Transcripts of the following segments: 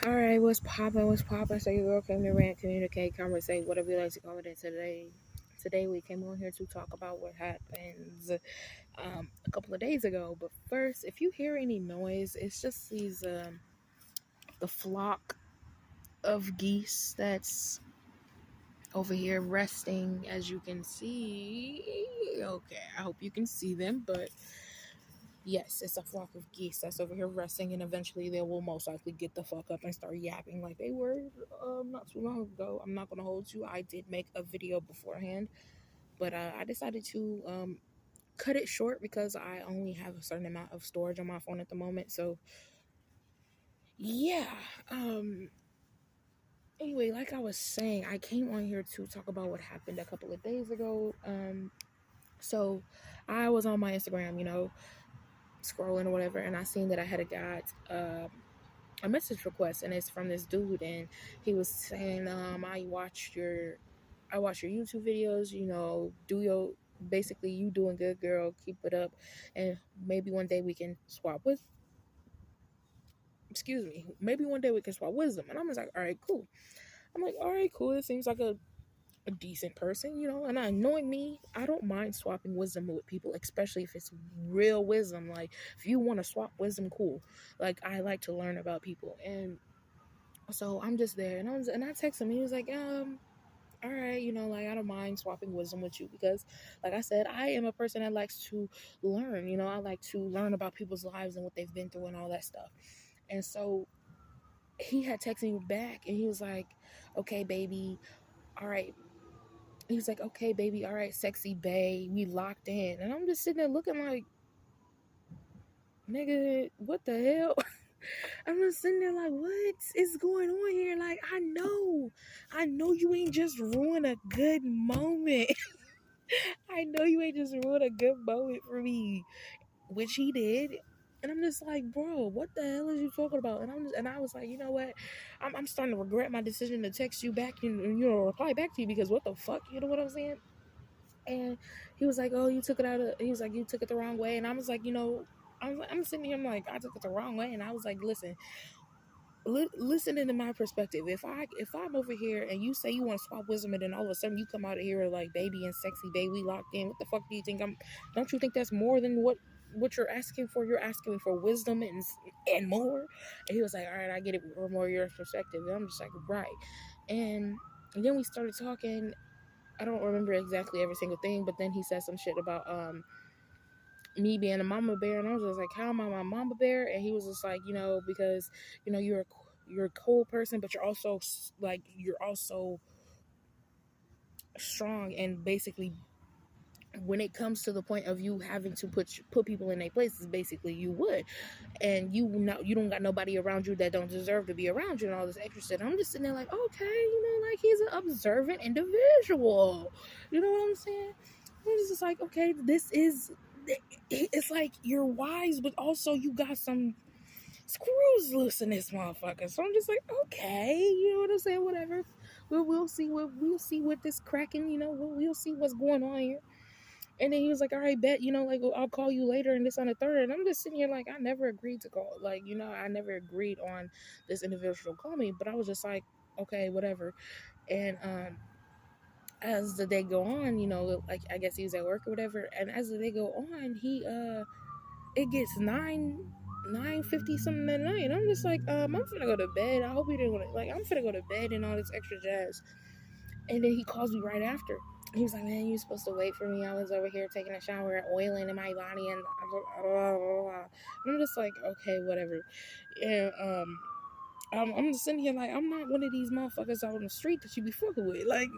Alright, what's poppin'? What's poppin'? So your girl came to rant, communicate, conversate, whatever you like to call it. And today we came on here to talk about what happens a couple of days ago. But first, if you hear any noise, it's just these the flock of geese that's over here resting, as you can see. Okay, I hope you can see them, but yes, it's a flock of geese that's over here resting, and eventually they will most likely get the fuck up and start yapping like they were not too long ago. I'm not gonna hold you. I did make a video beforehand, but I decided to cut it short because I only have a certain amount of storage on my phone at the moment. So yeah. Um. Anyway, like I was saying, I came on here to talk about what happened a couple of days ago. So I was on my Instagram, scrolling or whatever, and I seen that I had got a message request, and it's from this dude, and he was saying, I watch your YouTube videos, do your basically you doing good, girl, keep it up, and maybe one day we can swap with excuse me, maybe one day we can swap wisdom. And I'm just like, all right, cool. I'm like, all right, cool. It seems like a decent person, and knowing me, I don't mind swapping wisdom with people, especially if it's real wisdom. Like, if you want to swap wisdom, cool. Like, I like to learn about people. And so I'm just there, and I text him. He was like, all right, like, I don't mind swapping wisdom with you because, like I said, I am a person that likes to learn. I like to learn about people's lives and what they've been through and all that stuff. And so he had texted me back, and he was like, okay, baby, all right. He was like, okay, baby, all right, sexy bae, we locked in. And I'm just sitting there looking like, nigga, what the hell? I'm just sitting there like, what is going on here? Like, I know you ain't just ruined a good moment. I know you ain't just ruined a good moment for me, which he did. And I'm just like, bro, what the hell is you talking about? And I was like, you know what? I'm starting to regret my decision to text you back and reply back to you, because what the fuck? You know what I'm saying? And he was like, oh, you took it he was like, you took it the wrong way. And I was like, I'm sitting here, I'm like, I took it the wrong way. And I was like, listen, listen into my perspective. If I'm over here and you say you want to swap wisdom, and then all of a sudden you come out of here like baby and sexy baby locked in, what the fuck do you think don't you think that's more than what you're asking for? You're asking me for wisdom and more. And he was like, all right, I get it from more your perspective. And I'm just like, right. And then we started talking. I don't remember exactly every single thing, but then he said some shit about me being a mama bear, and I was just like, how am I my mama bear? And he was just like, because you're a cold person, but you're also strong, and basically when it comes to the point of you having to put people in their places, basically you would, and you don't got nobody around you that don't deserve to be around you and all this extra shit. I'm just sitting there like, okay, like, he's an observant individual. You know what I'm saying? I'm just like, okay, it's like you're wise, but also you got some screws loose in this motherfucker. So I'm just like, okay, you know what I'm saying? Whatever. We'll see what this cracking. We'll see what's going on here. And then he was like, all right, bet, like, I'll call you later and this on the third. And I'm just sitting here like, I never agreed to call. Like, I never agreed on this individual call me. But I was just like, okay, whatever. And as the day go on, like, I guess he was at work or whatever. And as the day go on, it gets 9:50 something at night. And I'm just like, I'm finna go to bed. I hope he didn't want to, like, I'm finna go to bed and all this extra jazz. And then he calls me right after. He was like, man, you supposed to wait for me. I was over here taking a shower, oiling in my body, and I'm just like, okay, whatever. And I'm just sitting here like, I'm not one of these motherfuckers out on the street that you be fucking with. Like,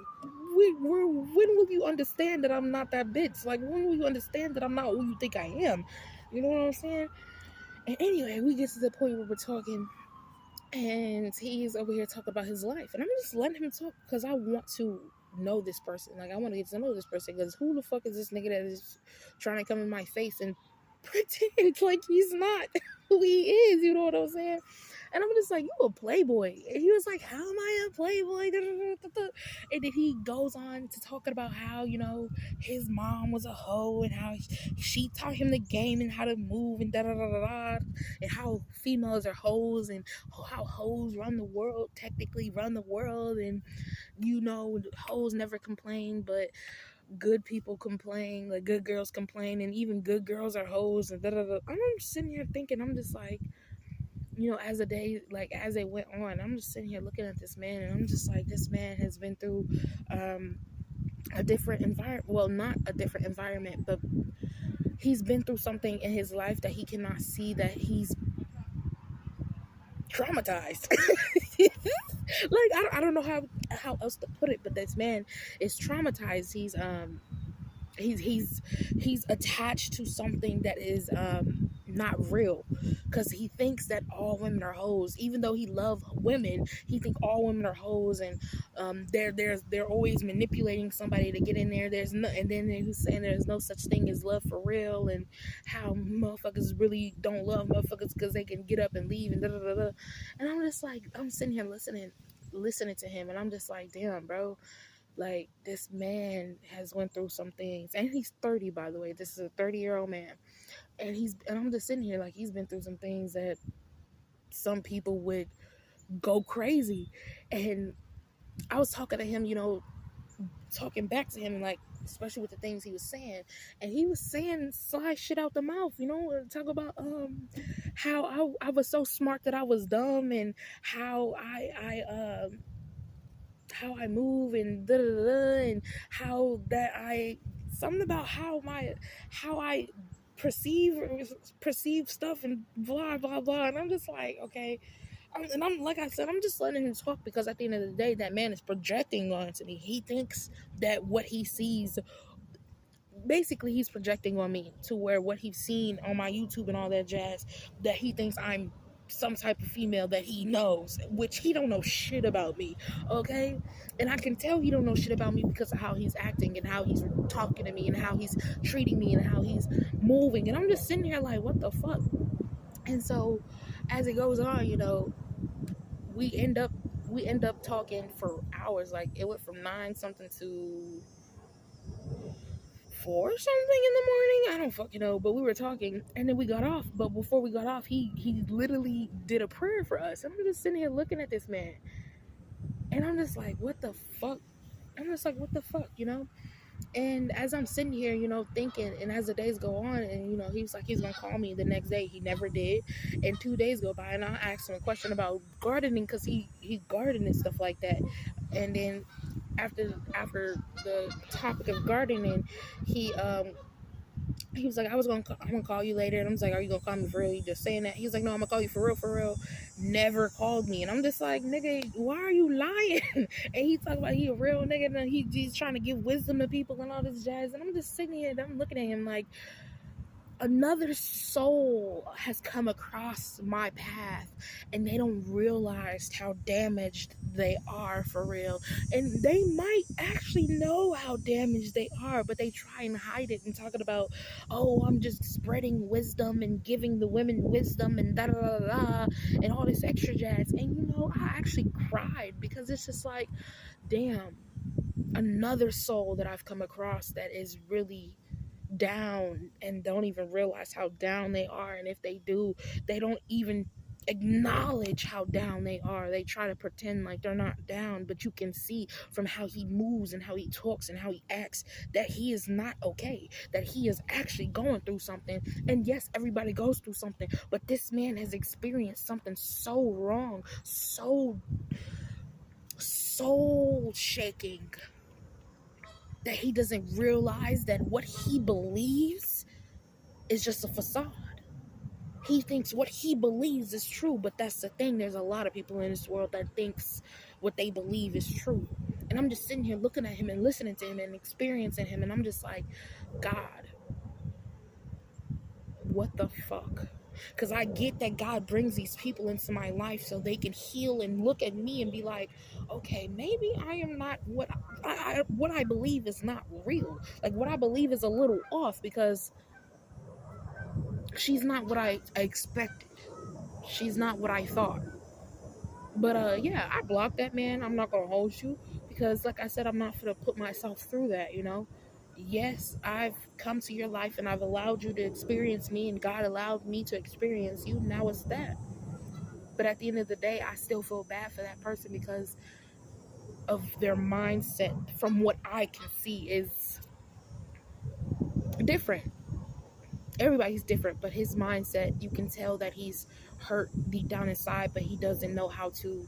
when will you understand that I'm not that bitch? Like, when will you understand that I'm not who you think I am? You know what I'm saying? And anyway, we get to the point where we're talking, and he's over here talking about his life, and I'm just letting him talk because I want to know this person. Like, I want to get to know this person, because who the fuck is this nigga that is trying to come in my face and pretend like he's not who he is? You know what I'm saying? And I'm just like, you a playboy. And he was like, how am I a playboy? And then he goes on to talking about how, you know, his mom was a hoe and how she taught him the game and how to move and and how females are hoes and how hoes run the world, technically run the world. And, you know, hoes never complain, but good people complain, like good girls complain, and even good girls are hoes and I'm sitting here thinking, I'm just like, you know, as the day, like as it went on, I'm just sitting here looking at this man, and I'm just like, this man has been through a different environment. Well, not a different environment, but he's been through something in his life that he cannot see, that he's traumatized. Like I don't know how else to put it, but this man is traumatized. He's attached to something that is not real, because he thinks that all women are hoes. Even though he loves women, he think all women are hoes, and they're always manipulating somebody to get in there. There's no, and then he's saying there's no such thing as love for real, and how motherfuckers really don't love motherfuckers because they can get up and leave and and I'm just like, I'm sitting here listening to him, and I'm just like, damn, bro. Like, this man has went through some things, and he's 30, by the way. This is a 30-year-old man, and I'm just sitting here like, he's been through some things that some people would go crazy. And I was talking to him, you know, talking back to him, like, especially with the things he was saying, and he was saying sly shit out the mouth, you know, talk about how I was so smart that I was dumb, and how I move and and how that I something about how I perceive stuff and blah blah blah. And I'm just like, okay. I'm like I said, I'm just letting him talk, because at the end of the day, that man is projecting onto me. He thinks that what he sees, basically he's projecting on me, to where what he's seen on my YouTube and all that jazz, that he thinks I'm some type of female that he knows, which he don't know shit about me, okay? And I can tell he don't know shit about me because of how he's acting and how he's talking to me and how he's treating me and how he's moving. And I'm just sitting here like, what the fuck? And so as it goes on, you know, we end up talking for hours. Like, it went from 9 something to 4 something in the morning. I don't fucking know, but we were talking, and then we got off. But before we got off, he literally did a prayer for us. And I'm just sitting here looking at this man, and I'm just like, what the fuck? I'm just like, what the fuck, you know? And as I'm sitting here, you know, thinking, and as the days go on, and, you know, he was like, he's gonna call me the next day. He never did. And 2 days go by, and I asked him a question about gardening, because he gardened and stuff like that. And then after the topic of gardening, he was like, I'm gonna call you later. And I was like, are you gonna call me for real? You just saying that? He's like, no, I'm gonna call you for real. Never called me. And I'm just like, nigga, why are you lying? And he talking about he a real nigga, and he's trying to give wisdom to people and all this jazz. And I'm just sitting here and I'm looking at him like, another soul has come across my path, and they don't realize how damaged they are for real. And they might actually know how damaged they are, but they try and hide it and talking about, oh, I'm just spreading wisdom and giving the women wisdom and da da da da and all this extra jazz. And, you know, I actually cried, because it's just like, damn, another soul that I've come across that is really down and don't even realize how down they are. And if they do, they don't even acknowledge how down they are. They try to pretend like they're not down, but you can see from how he moves and how he talks and how he acts that he is not okay, that he is actually going through something. And yes, everybody goes through something, but this man has experienced something so wrong, so soul shaking, that he doesn't realize that what he believes is just a facade. He thinks what he believes is true, but that's the thing. There's a lot of people in this world that thinks what they believe is true. And I'm just sitting here looking at him and listening to him and experiencing him, and I'm just like, God, what the fuck? Because I get that God brings these people into my life so they can heal and look at me and be like, okay, maybe I am not what I believe is not real. Like, what I believe is a little off, because she's not what I expected. She's not what I thought. But yeah, I blocked that man. I'm not gonna hold you because, like I said, I'm not gonna put myself through that. You know. Yes, I've come to your life and I've allowed you to experience me, and God allowed me to experience you. Now it's that. But at the end of the day, I still feel bad for that person because of their mindset. From what I can see, is different. Everybody's different, but his mindset, you can tell that he's hurt deep down inside, but he doesn't know how to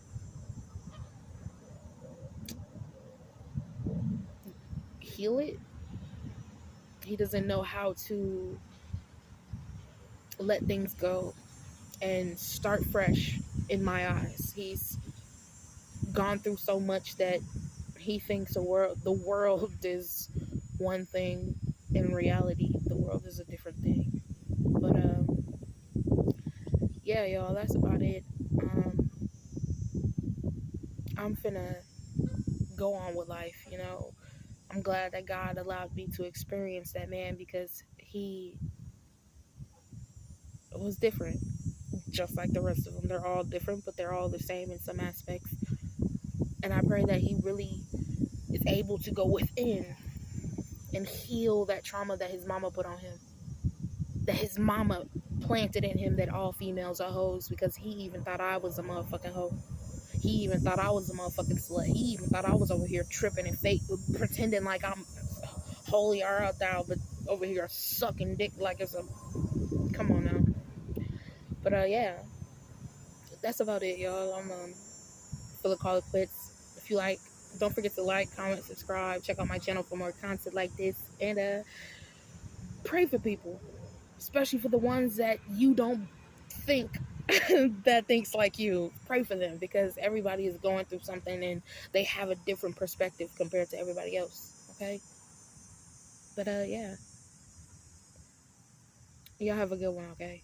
heal it. He doesn't know how to let things go and start fresh. In my eyes, he's gone through so much that he thinks the world is one thing. In reality, the world is a different thing. But yeah, y'all, that's about it. um I'm finna go on with life, you know. I'm glad that God allowed me to experience that man because he was different, just like the rest of them. They're all different, but they're all the same in some aspects. And I pray that he really is able to go within and heal that trauma that his mama put on him, that his mama planted in him, that all females are hoes, because he even thought I was a motherfucking hoe. He even thought I was a motherfucking slut. He even thought I was over here tripping and fake, pretending like I'm holier out thou, but over here sucking dick like it's a. Come on now. But yeah, that's about it, y'all. I'm feel call it quits. If you like, don't forget to like, comment, subscribe. Check out my channel for more content like this, and pray for people, especially for the ones that you don't think that thinks like you. Pray for them because everybody is going through something and they have a different perspective compared to everybody else. Okay, but yeah, y'all have a good one. Okay.